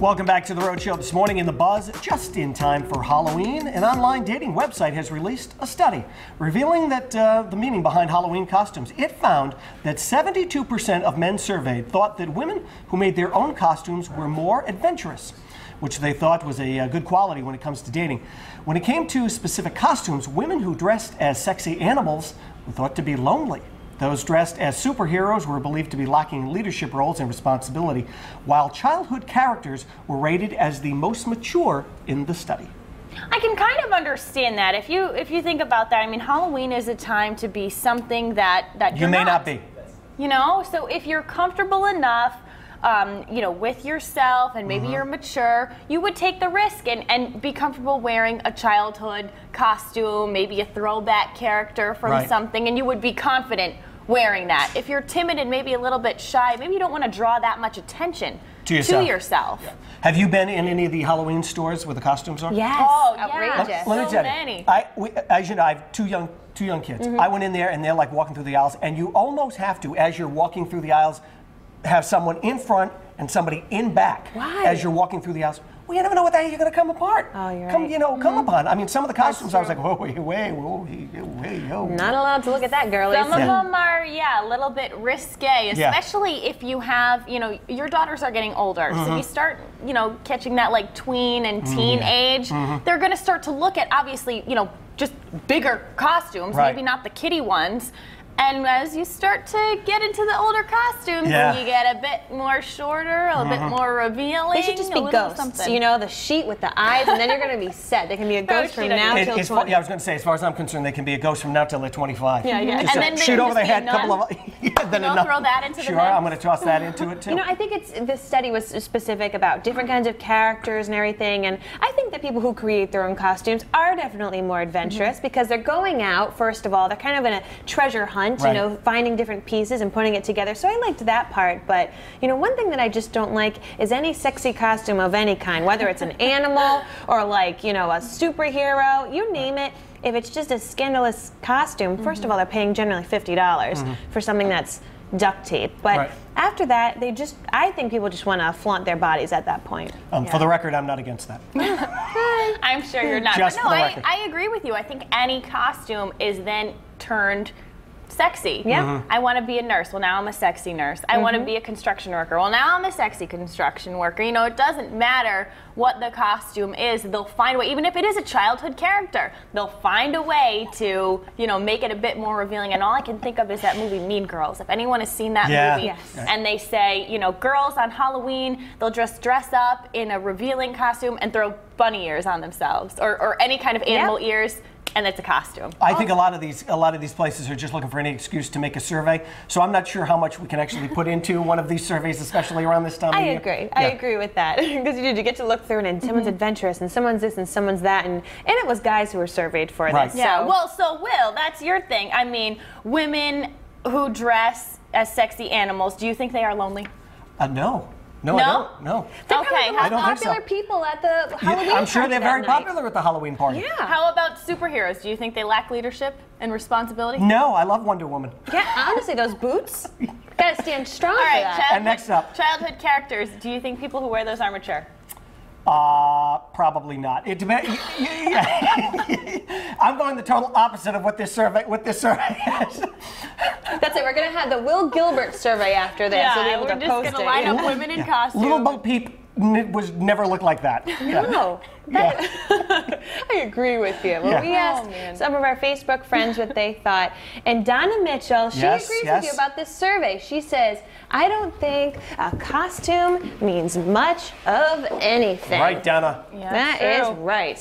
Welcome back to The Rhode Show. This morning in The Buzz, just in time for Halloween, an online dating website has released a study revealing that the meaning behind Halloween costumes. It found that 72% of men surveyed thought that women who made their own costumes were more adventurous, which they thought was a good quality when it comes to dating. When it came to specific costumes, women who dressed as sexy animals were thought to be lonely. Those dressed as superheroes were believed to be lacking leadership roles and responsibility, while childhood characters were rated as the most mature in the study. I can kind of understand that. If you think about that, I mean, Halloween is a time to be something that you may not be. You know, so if you're comfortable enough, you know, with yourself and maybe you're mature, you would take the risk and be comfortable wearing a childhood costume, maybe a throwback character from something, and you would be confident wearing that. If you're timid and maybe a little bit shy, maybe you don't want to draw that much attention to yourself. Yeah. Have you been in any of the Halloween stores where the costumes are? Yes. Oh, outrageous. Let me tell you, as you know, I have two young kids. I went in there and they're like walking through the aisles, and you almost have to, as you're walking through the aisles, have someone in front and somebody in back. Why? As you're walking through the aisles. Well, you never know what day you're going to come apart. Oh, you're come, right. You know, come upon. I mean, some of the costumes, I was like, whoa, whoa. Not allowed to look at that, girlie. Some of them are, a little bit risque, especially if you have, you know, your daughters are getting older. So you start, you know, catching that like tween and teen age. They're going to start to look at, obviously, you know, just bigger costumes, maybe not the kiddie ones. And as you start to get into the older costumes, you get a bit more shorter, a bit more revealing. They should just be ghosts. You know, the sheet with the eyes, and then you're going to be set. They can be a ghost from now till 20. Yeah, I was going to say, as far as I'm concerned, they can be a ghost from now till they're 25. Yeah. Just and then shoot over their head, couple of. Then throw that into the mix. I'm going to toss that into it too. You know, I think this study was specific about different kinds of characters and everything, and I think that people who create their own costumes are definitely more adventurous because they're going out. First of all, they're kind of in a treasure hunt. You know, finding different pieces and putting it together. So I liked that part, but you know, one thing that I just don't like is any sexy costume of any kind, whether it's an animal or like, you know, a superhero, you name it. If it's just a scandalous costume, first of all, they're paying generally $50 for something that's duct tape. But after that, I think people just want to flaunt their bodies at that point. For the record, I'm not against that. I'm sure you're not. Just but no, for the record. I agree with you. I think any costume is then turned sexy. Yeah. I want to be a nurse. Well, now I'm a sexy nurse. I want to be a construction worker. Well, now I'm a sexy construction worker. You know, it doesn't matter what the costume is. They'll find a way, even if it is a childhood character, they'll find a way to, you know, make it a bit more revealing. And all I can think of is that movie Mean Girls. If anyone has seen that movie, and they say, you know, girls on Halloween, they'll just dress up in a revealing costume and throw bunny ears on themselves, or any kind of animal ears. And it's a costume. I think a lot of these places are just looking for any excuse to make a survey. So I'm not sure how much we can actually put into one of these surveys, especially around this time of year. I agree with that because you get to look through it, and someone's adventurous, and someone's this, and someone's that, and it was guys who were surveyed for this. Yeah. So. Well, so Will, that's your thing. I mean, women who dress as sexy animals. Do you think they are lonely? No. No, I don't. No. They're kind of the most popular people at the Halloween I'm sure they're very night. popular at the Halloween party. Yeah. How about superheroes? Do you think they lack leadership and responsibility? No, I love Wonder Woman. Yeah, honestly, those boots, gotta stand strong All right, for that. And next up. Childhood characters. Do you think people who wear those are mature? Probably not. It depends. I'm going the total opposite of what this survey has. That's it. We're gonna have the Will Gilbert survey after this. Yeah, we'll be able we're to just post gonna it. line up women in costume. Little Bo Peep never looked like that. No. I agree with you. Well, we asked some of our Facebook friends what they thought. And Donna Mitchell, she agrees with you about this survey. She says, I don't think a costume means much of anything. Right, Donna. That is right.